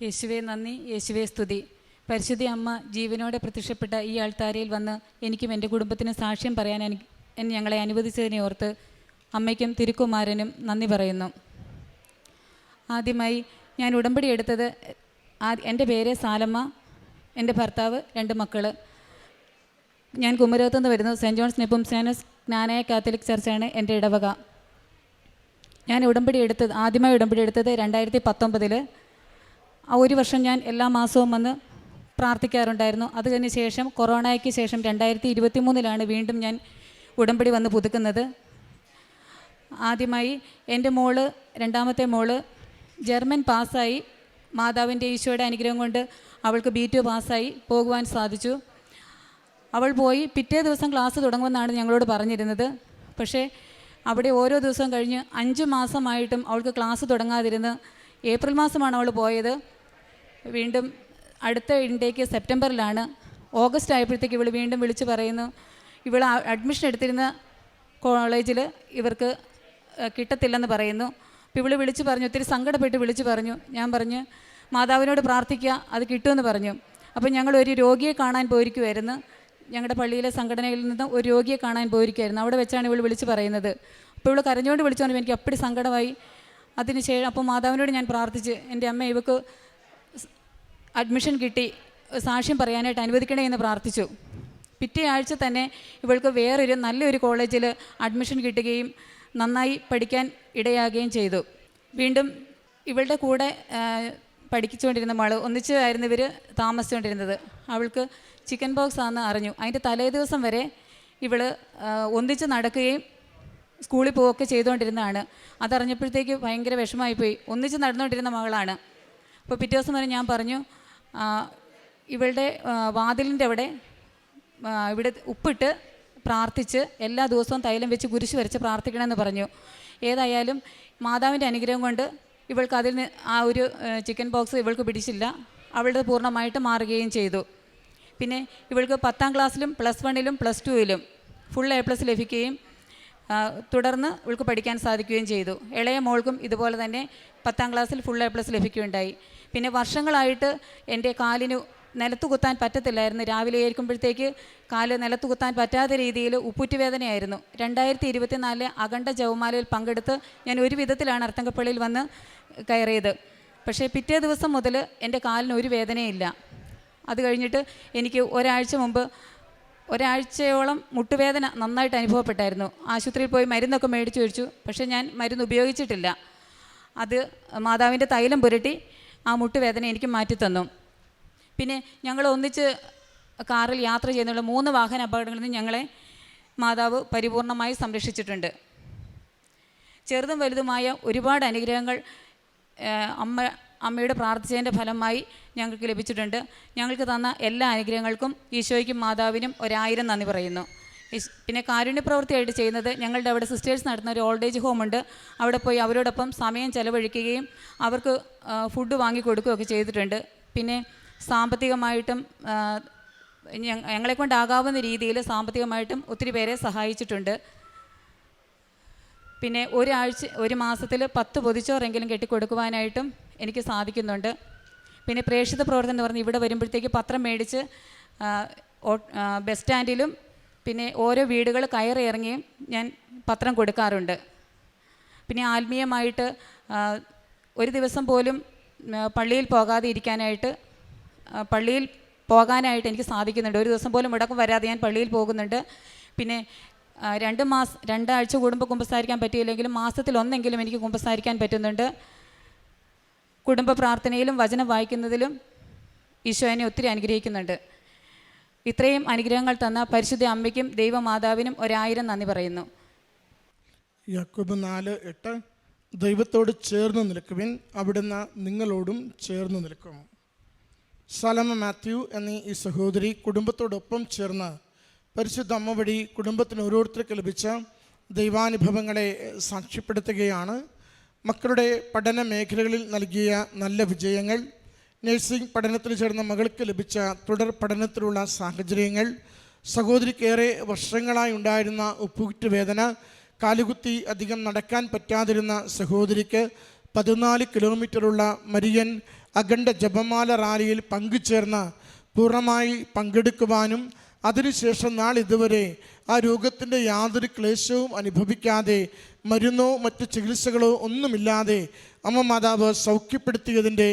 യേശുവേ നന്ദി, യേശുവേ സ്തുതി. പരിശുദ്ധ അമ്മ ജീവനോടെ പ്രത്യക്ഷപ്പെട്ട ഈ ആൾത്താരയിൽ വന്ന് എനിക്കും എൻ്റെ കുടുംബത്തിനും സാക്ഷ്യം പറയാൻ ഞങ്ങളെ അനുവദിച്ചതിനെ ഓർത്ത് അമ്മയ്ക്കും തിരുക്കുമാരനും നന്ദി പറയുന്നു. ആദ്യമായി ഞാൻ ഉടമ്പടി എടുത്തത്, എൻ്റെ പേര് സാലമ്മ, എൻ്റെ ഭർത്താവ്, 2 മക്കൾ. ഞാൻ കുമരകത്തുനിന്ന് വരുന്നു. സെൻറ്റ് ജോൺസ് നെപ്പോംസാനോസ് ജ്ഞാനായ കാത്തലിക് ചർച്ചാണ് എൻ്റെ ഇടവക. ഞാൻ ആദ്യമായി ഉടമ്പടി എടുത്തത് 2019. ആ ഒരു വർഷം ഞാൻ എല്ലാ മാസവും വന്ന് പ്രാർത്ഥിക്കാറുണ്ടായിരുന്നു. അതിന് ശേഷം കൊറോണയ്ക്ക് ശേഷം 2023 വീണ്ടും ഞാൻ ഉടമ്പടി വന്ന് പുതുക്കുന്നത്. ആദ്യമായി എൻ്റെ രണ്ടാമത്തെ മോള് ജർമ്മൻ പാസ്സായി. മാതാവിൻ്റെ ഈശോയുടെ അനുഗ്രഹം കൊണ്ട് അവൾക്ക് B2 പാസ്സായി പോകുവാൻ സാധിച്ചു. അവൾ പോയി പിറ്റേ ദിവസം ക്ലാസ് തുടങ്ങുമെന്നാണ് ഞങ്ങളോട് പറഞ്ഞിരുന്നത്. പക്ഷേ അവിടെ ഓരോ ദിവസവും കഴിഞ്ഞ് 5 മാസമായിട്ടും അവൾക്ക് ക്ലാസ് തുടങ്ങാതിരുന്ന് ഏപ്രിൽ മാസമാണ് അവൾ പോയത്. വീണ്ടും അടുത്ത ഇൻടേക്ക് സെപ്റ്റംബറിലാണ്. ഓഗസ്റ്റ് ആയപ്പോഴത്തേക്ക് ഇവൾ വീണ്ടും വിളിച്ച് പറയുന്നു, ഇവൾ അഡ്മിഷൻ എടുത്തിരുന്ന കോളേജിൽ ഇവർക്ക് കിട്ടത്തില്ലെന്ന് പറയുന്നു. അപ്പോൾ ഇവൾ വിളിച്ച് പറഞ്ഞു, ഒത്തിരി സങ്കടപ്പെട്ട് വിളിച്ച് പറഞ്ഞു. ഞാൻ പറഞ്ഞു മാതാവിനോട് പ്രാർത്ഥിക്കുക, അത് കിട്ടുമെന്ന് പറഞ്ഞു. അപ്പോൾ ഞങ്ങൾ ഒരു രോഗിയെ കാണാൻ പോയിരിക്കുമായിരുന്നു. ഞങ്ങളുടെ പള്ളിയിലെ സംഘടനയിൽ നിന്ന് ഒരു രോഗിയെ കാണാൻ പോയിരിക്കുമായിരുന്നു. അവിടെ വെച്ചാണ് ഇവൾ വിളിച്ച് പറയുന്നത്. അപ്പോൾ ഇവൾ കരഞ്ഞുകൊണ്ട് വിളിച്ചു പറഞ്ഞു, എനിക്ക് അപ്പടി സങ്കടമായി. അതിനുശേഷം അപ്പോൾ മാതാവിനോട് ഞാൻ പ്രാർത്ഥിച്ച്, എൻ്റെ അമ്മ ഇവക്ക് അഡ്മിഷൻ കിട്ടി, സാക്ഷ്യം പറയാനായിട്ട് അനുവദിക്കണേ എന്ന് പ്രാർത്ഥിച്ചു. പിറ്റേ ആഴ്ച തന്നെ ഇവൾക്ക് വേറൊരു നല്ലൊരു കോളേജിൽ അഡ്മിഷൻ കിട്ടുകയും നന്നായി പഠിക്കാൻ ഇടയാകുകയും ചെയ്തു. വീണ്ടും ഇവളുടെ കൂടെ പഠിച്ചുകൊണ്ടിരുന്ന മകൾ ഒന്നിച്ചായിരുന്നു ഇവർ താമസിച്ചുകൊണ്ടിരുന്നത്. അവൾക്ക് ചിക്കൻ ബോക്സ് ആണെന്ന് അറിഞ്ഞു. അതിൻ്റെ തലേ ദിവസം വരെ ഇവൾ ഒന്നിച്ച് നടക്കുകയും സ്കൂളിൽ പോവുകയൊക്കെ ചെയ്തുകൊണ്ടിരുന്നതാണ്. അതറിഞ്ഞപ്പോഴത്തേക്ക് ഭയങ്കര വിഷമമായിപ്പോയി. ഒന്നിച്ച് നടന്നുകൊണ്ടിരുന്ന മകളാണ്. അപ്പോൾ പിറ്റേ ദിവസം വരെ ഞാൻ പറഞ്ഞു, ഇവളുടെ വാതിലിൻ്റെ അവിടെ ഇവിടെ ഉപ്പിട്ട് പ്രാർത്ഥിച്ച് എല്ലാ ദിവസവും തൈലം വെച്ച് കുരിശ് വരച്ച് പ്രാർത്ഥിക്കണമെന്ന് പറഞ്ഞു. ഏതായാലും മാതാവിൻ്റെ അനുഗ്രഹം കൊണ്ട് ഇവൾക്ക് ആ ഒരു ചിക്കൻ ബോക്സ് ഇവൾക്ക് പിടിച്ചില്ല. അവളുടെ പൂർണ്ണമായിട്ട് മാറുകയും ചെയ്തു. പിന്നെ ഇവൾക്ക് 10ാം ക്ലാസ്സിലും +1-ലും +2-ലും ഫുൾ A+ ലഭിക്കുകയും തുടർന്ന് ഇവൾക്ക് പഠിക്കാൻ സാധിക്കുകയും ചെയ്തു. ഇളയ മോൾക്കും ഇതുപോലെ തന്നെ 10ാം ക്ലാസ്സിൽ ഫുൾ A+ ലഭിക്കുകയുണ്ടായി. പിന്നെ വർഷങ്ങളായിട്ട് എൻ്റെ കാലിന് നിലത്ത് കുത്താൻ പറ്റത്തില്ലായിരുന്നു. രാവിലെ ഏൽക്കുമ്പോഴത്തേക്ക് കാല് നിലത്ത് കുത്താൻ പറ്റാത്ത രീതിയിൽ ഉപ്പൂറ്റുവേദനയായിരുന്നു. 2024 അഖണ്ഡ ജപമാലയിൽ പങ്കെടുത്ത് ഞാൻ ഒരു വിധത്തിലാണ് അർത്തങ്കപ്പള്ളിയിൽ വന്ന് കയറിയത്. പക്ഷേ പിറ്റേ ദിവസം മുതൽ എൻ്റെ കാലിന് ഒരു വേദനയില്ല. അത് കഴിഞ്ഞിട്ട് എനിക്ക് ഒരാഴ്ചയോളം മുട്ടുവേദന നന്നായിട്ട് അനുഭവപ്പെട്ടായിരുന്നു. ആശുപത്രിയിൽ പോയി മരുന്നൊക്കെ മേടിച്ച് കഴിച്ചു. പക്ഷേ ഞാൻ മരുന്ന് ഉപയോഗിച്ചിട്ടില്ല. അത് മാതാവിൻ്റെ തൈലം പുരട്ടി ആ മുട്ടുവേദന എനിക്ക് മാറ്റിത്തന്നു. പിന്നെ ഞങ്ങൾ ഒന്നിച്ച് കാറിൽ യാത്ര ചെയ്യുന്നുള്ള 3 വാഹന അപകടങ്ങളിൽ നിന്ന് ഞങ്ങളെ മാതാവ് പരിപൂർണമായി സംരക്ഷിച്ചിട്ടുണ്ട്. ചെറുതും വലുതുമായ ഒരുപാട് അനുഗ്രഹങ്ങൾ അമ്മയുടെ പ്രാർത്ഥിച്ചതിൻ്റെ ഫലമായി ഞങ്ങൾക്ക് ലഭിച്ചിട്ടുണ്ട്. ഞങ്ങൾക്ക് തന്ന എല്ലാ അനുഗ്രഹങ്ങൾക്കും ഈശോയ്ക്കും മാതാവിനും 1000 നന്ദി പറയുന്നു. പിന്നെ കാരുണ്യപ്രവൃത്തിയായിട്ട് ചെയ്യുന്നത്, ഞങ്ങളുടെ അവിടെ സിസ്റ്റേഴ്സ് നടത്തുന്ന ഒരു ഓൾഡ് ഏജ് ഹോമുണ്ട്. അവിടെ പോയി അവരോടൊപ്പം സമയം ചെലവഴിക്കുകയും അവർക്ക് ഫുഡ് വാങ്ങിക്കൊടുക്കുകയൊക്കെ ചെയ്തിട്ടുണ്ട്. പിന്നെ സാമ്പത്തികമായിട്ടും ഞങ്ങളെക്കൊണ്ടാകാവുന്ന രീതിയിൽ സാമ്പത്തികമായിട്ടും ഒത്തിരി പേരെ സഹായിച്ചിട്ടുണ്ട്. പിന്നെ ഒരു മാസത്തിൽ 10 പൊതിച്ചോറെങ്കിലും കെട്ടിക്കൊടുക്കുവാനായിട്ടും എനിക്ക് സാധിക്കുന്നുണ്ട്. പിന്നെ പ്രേക്ഷിത പ്രവർത്തനം എന്ന് പറഞ്ഞ് ഇവിടെ വരുമ്പോഴത്തേക്ക് പത്രം മേടിച്ച് ബസ് സ്റ്റാൻഡിലും പിന്നെ ഓരോ വീടുകൾ കയറി ഇറങ്ങിയും ഞാൻ പത്രം കൊടുക്കാറുണ്ട്. പിന്നെ ആത്മീയമായിട്ട് ഒരു ദിവസം പോലും പള്ളിയിൽ പോകാനായിട്ട് എനിക്ക് സാധിക്കുന്നുണ്ട്. ഒരു ദിവസം പോലും മുടക്കം വരാതെ ഞാൻ പള്ളിയിൽ പോകുന്നുണ്ട്. പിന്നെ 2 ആഴ്ച കൂടുമ്പോൾ കുമ്പസാരിക്കാൻ പറ്റിയില്ലെങ്കിലും മാസത്തിൽ ഒന്നെങ്കിലും എനിക്ക് കുമ്പസാരിക്കാൻ പറ്റുന്നുണ്ട്. കുടുംബ പ്രാർത്ഥനയിലും വചനം വായിക്കുന്നതിലും ഈശോ എന്നെ ഒത്തിരി അനുഗ്രഹിക്കുന്നുണ്ട്. ഇത്രയും അനുഗ്രഹങ്ങൾ തന്ന പരിശുദ്ധ അമ്മയ്ക്കും ദൈവമാതാവിനും 1000 നന്ദി പറയുന്നു. യാക്കോബ് 4:8 ദൈവത്തോട് ചേർന്ന് നിൽക്കുവിൻ, അവിടുന്ന് നിങ്ങളോടും ചേർന്ന് നിൽക്കും. സാലമ്മ മാത്യു എന്നീ ഈ സഹോദരി കുടുംബത്തോടൊപ്പം ചേർന്ന് പരിശുദ്ധ അമ്മ വഴി കുടുംബത്തിന് ഓരോരുത്തർക്ക് ലഭിച്ച ദൈവാനുഭവങ്ങളെ സാക്ഷ്യപ്പെടുത്തുകയാണ്. മക്കളുടെ പഠന മേഖലകളിൽ നൽകിയ നല്ല വിജയങ്ങൾ, നഴ്സിംഗ് പഠനത്തിന് ചേർന്ന മകൾക്ക് ലഭിച്ച തുടർ പഠനത്തിലുള്ള സാഹചര്യങ്ങൾ, സഹോദരിക്കേറെ വർഷങ്ങളായി ഉണ്ടായിരുന്ന ഉപ്പൂറ്റുവേദന, കാലുകുത്തി അധികം നടക്കാൻ പറ്റാതിരുന്ന സഹോദരിക്ക് 14 കിലോമീറ്ററുള്ള മരിയൻ അഖണ്ഡ ജപമാല റാലിയിൽ പങ്കുചേർന്ന് പൂർണ്ണമായി പങ്കെടുക്കുവാനും അതിനുശേഷം നാളിതുവരെ ആ രോഗത്തിൻ്റെ യാതൊരു ക്ലേശവും അനുഭവിക്കാതെ മരുന്നോ മറ്റു ചികിത്സകളോ ഒന്നുമില്ലാതെ അമ്മ മാതാവ് സൗഖ്യപ്പെടുത്തിയതിൻ്റെ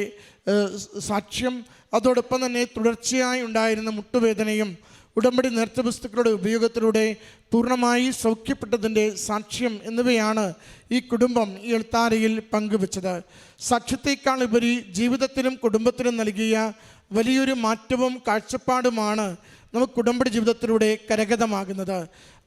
സാക്ഷ്യം, അതോടൊപ്പം തന്നെ തുടർച്ചയായി ഉണ്ടായിരുന്ന മുട്ടുവേദനയും ഉടമ്പടി നേർച്ച വസ്തുക്കളുടെ ഉപയോഗത്തിലൂടെ പൂർണ്ണമായി സൗഖ്യപ്പെട്ടതിൻ്റെ സാക്ഷ്യം എന്നിവയാണ് ഈ കുടുംബം ഈ എൽത്താരയിൽ പങ്കുവച്ചത്. സാക്ഷ്യത്തേക്കാൾ ഉപരി ജീവിതത്തിനും കുടുംബത്തിനും നൽകിയ വലിയൊരു മാറ്റവും കാഴ്ചപ്പാടുമാണ് നമുക്ക് ഉടമ്പടി ജീവിതത്തിലൂടെ കരഗതമാകുന്നത്.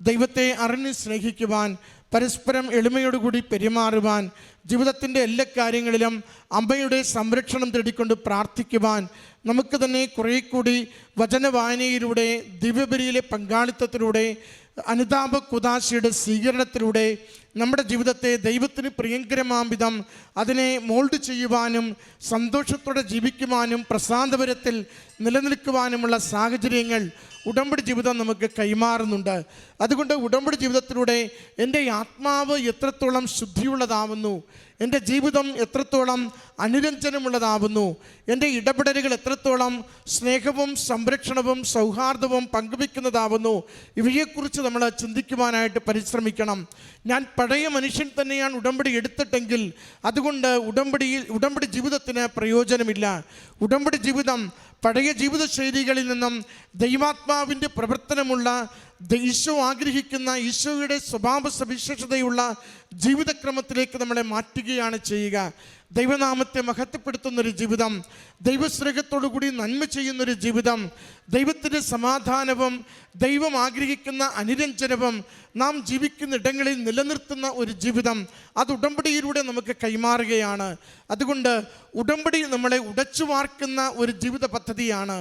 ദൈവത്തെ അറിഞ്ഞ് സ്നേഹിക്കുവാൻ, പരസ്പരം എളിമയോടുകൂടി പെരുമാറുവാൻ, ജീവിതത്തിൻ്റെ എല്ലാ കാര്യങ്ങളിലും അമ്മയുടെ സംരക്ഷണം തേടിക്കൊണ്ട് പ്രാർത്ഥിക്കുവാൻ, നമുക്ക് തന്നെ കുറേ കൂടി വചനവായനയിലൂടെ, ദിവ്യബലിയിലെ പങ്കാളിത്തത്തിലൂടെ, അനുതാപ കുദാശയുടെ സ്വീകരണത്തിലൂടെ നമ്മുടെ ജീവിതത്തെ ദൈവത്തിന് പ്രിയങ്കരമാം വിധം അതിനെ മോൾഡ് ചെയ്യുവാനും സന്തോഷത്തോടെ ജീവിക്കുവാനും പ്രസാദപരത്തിൽ നിലനിൽക്കുവാനുമുള്ള സാഹചര്യങ്ങൾ ഉടമ്പടി ജീവിതം നമുക്ക് കൈമാറുന്നുണ്ട്. അതുകൊണ്ട് ഉടമ്പടി ജീവിതത്തിലൂടെ എൻ്റെ ആത്മാവ് എത്രത്തോളം ശുദ്ധിയുള്ളതാവുന്നു, എൻ്റെ ജീവിതം എത്രത്തോളം അനുരഞ്ജനമുള്ളതാവുന്നു, എൻ്റെ ഇടപെടലുകൾ എത്രത്തോളം സ്നേഹവും സംരക്ഷണവും സൗഹാർദ്ദവും പങ്കുവെക്കുന്നതാവുന്നു, ഇവയെക്കുറിച്ച് നമ്മൾ ചിന്തിക്കുവാനായിട്ട് പരിശ്രമിക്കണം. ഞാൻ പഴയ മനുഷ്യൻ തന്നെയാണ് ഉടമ്പടി എടുത്തിട്ടെങ്കിൽ അതുകൊണ്ട് ഉടമ്പടി ജീവിതത്തിന് പ്രയോജനമില്ല. ഉടമ്പടി ജീവിതം പഴയ ജീവിതശൈലികളിൽ നിന്നും ദൈവാത്മാവിൻ്റെ പ്രവർത്തനമുള്ള, ഈശോ ആഗ്രഹിക്കുന്ന, ഈശോയുടെ സ്വഭാവ സവിശേഷതയുള്ള ജീവിതക്രമത്തിലേക്ക് നമ്മളെ മാറ്റുകയാണ് ചെയ്യുക. ദൈവനാമത്തെ മഹത്വപ്പെടുത്തുന്നൊരു ജീവിതം, ദൈവസ്നേഹത്തോടു കൂടി നന്മ ചെയ്യുന്നൊരു ജീവിതം, ദൈവത്തിൻ്റെ സമാധാനവും ദൈവം ആഗ്രഹിക്കുന്ന അനുരഞ്ജനവും നാം ജീവിക്കുന്ന ഇടങ്ങളിൽ നിലനിർത്തുന്ന ഒരു ജീവിതം, അത് ഉടമ്പടിയിലൂടെ നമുക്ക് കൈമാറുകയാണ്. അതുകൊണ്ട് ഉടമ്പടി നമ്മളെ ഉടച്ചു വാർക്കുന്ന ഒരു ജീവിത പദ്ധതിയാണ്.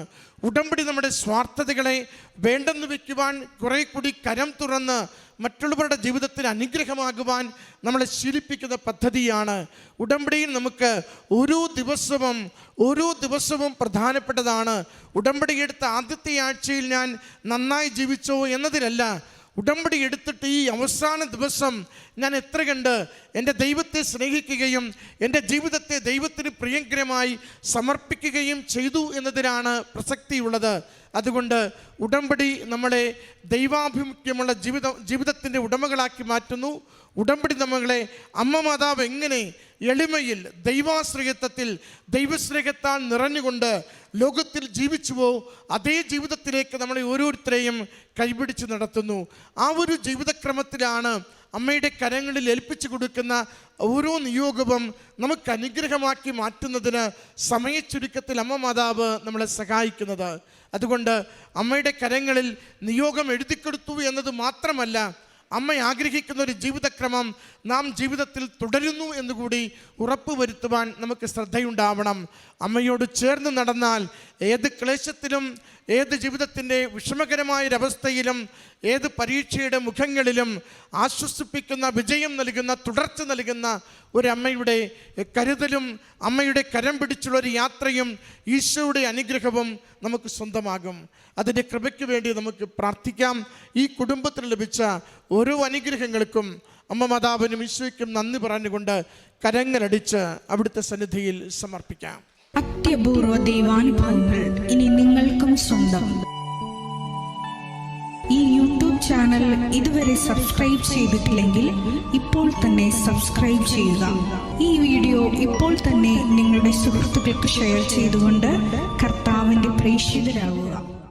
ഉടമ്പടി നമ്മുടെ സ്വാർത്ഥതകളെ വേണ്ടെന്ന് വയ്ക്കുവാൻ, കുറേ കൂടി കരം തുറന്ന് മറ്റുള്ളവരുടെ ജീവിതത്തിന് അനുഗ്രഹമാകുവാൻ നമ്മളെ ശീലിപ്പിക്കുന്ന പദ്ധതിയാണ്. ഉടമ്പടിയിൽ നമുക്ക് ഓരോ ദിവസവും പ്രധാനപ്പെട്ടതാണ്. ഉടമ്പടി എടുത്ത ആദ്യത്തെ ആഴ്ചയിൽ ഞാൻ നന്നായി ജീവിച്ചോ എന്നതിലല്ല, ഉടമ്പടി എടുത്തിട്ട് ഈ അവസാന ദിവസം ഞാൻ എത്ര കണ്ട് എൻ്റെ ദൈവത്തെ സ്നേഹിക്കുകയും എൻ്റെ ജീവിതത്തെ ദൈവത്തിന് പ്രിയങ്കരമായി സമർപ്പിക്കുകയും ചെയ്തു എന്നതിനാണ് പ്രസക്തിയുള്ളത്. അതുകൊണ്ട് ഉടമ്പടി നമ്മളെ ദൈവാഭിമുഖ്യമുള്ള ജീവിതത്തിൻ്റെ ഉടമകളാക്കി മാറ്റുന്നു. ഉടമ്പടി നമ്മളെ അമ്മ മാതാവ് എങ്ങനെ എളിമയിൽ, ദൈവാശ്രയത്വത്തിൽ, ദൈവസ്നേഹത്താൽ നിറഞ്ഞുകൊണ്ട് ലോകത്തിൽ ജീവിച്ചുവോ അതേ ജീവിതത്തിലേക്ക് നമ്മളെ ഓരോരുത്തരെയും കൈപിടിച്ച് നടത്തുന്നു. ആ ഒരു ജീവിതക്രമത്തിലാണ് അമ്മയുടെ കരങ്ങളിൽ ഏൽപ്പിച്ചു കൊടുക്കുന്ന ഓരോ നിയോഗവും നമുക്ക് അനുഗ്രഹമാക്കി മാറ്റുന്നതിന് സമയച്ചുരുക്കത്തിൽ അമ്മ മാതാവ് നമ്മളെ സഹായിക്കുന്നത്. അതുകൊണ്ട് അമ്മയുടെ കരങ്ങളിൽ നിയോഗം എഴുതിക്കൊടുത്തു എന്നത് മാത്രമല്ല, അമ്മ ആഗ്രഹിക്കുന്ന ഒരു ജീവിതക്രമം നാം ജീവിതത്തിൽ തുടരുന്നു എന്നുകൂടി ഉറപ്പുവരുത്തുവാൻ നമുക്ക് ശ്രദ്ധയുണ്ടാവണം. അമ്മയോട് ചേർന്ന് നടന്നാൽ ഏത് ക്ലേശത്തിലും, ഏത് ജീവിതത്തിൻ്റെ വിഷമകരമായൊരവസ്ഥയിലും, ഏത് പരീക്ഷയുടെ മുഖങ്ങളിലും ആശ്വസിപ്പിക്കുന്ന, വിജയം നൽകുന്ന, തുടർച്ച നൽകുന്ന ഒരമ്മയുടെ കരുതലും അമ്മയുടെ കരം പിടിച്ചുള്ളൊരു യാത്രയും ഈശോയുടെ അനുഗ്രഹവും നമുക്ക് സ്വന്തമാകും. അതിൻ്റെ കൃപയ്ക്ക് വേണ്ടി നമുക്ക് പ്രാർത്ഥിക്കാം. ഈ കുടുംബത്തിന് ലഭിച്ച ഓരോ അനുഗ്രഹങ്ങൾക്കും അമ്മ മാതാവിനും ഈശോയ്ക്കും നന്ദി പറഞ്ഞുകൊണ്ട് കരങ്ങളടിച്ച് അവിടുത്തെ സന്നിധിയിൽ സമർപ്പിക്കാം. അത്യപൂർവ ദൈവാനുഭവങ്ങൾ ഇനി നിങ്ങൾക്കും സ്വന്തം. ഈ യൂട്യൂബ് ചാനൽ ഇതുവരെ സബ്സ്ക്രൈബ് ചെയ്തിട്ടില്ലെങ്കിൽ ഇപ്പോൾ തന്നെ സബ്സ്ക്രൈബ് ചെയ്യുക. ഈ വീഡിയോ ഇപ്പോൾ തന്നെ നിങ്ങളുടെ സുഹൃത്തുക്കൾക്ക് ഷെയർ ചെയ്തുകൊണ്ട് കർത്താവിൻ്റെ പ്രേക്ഷിതരാകുക.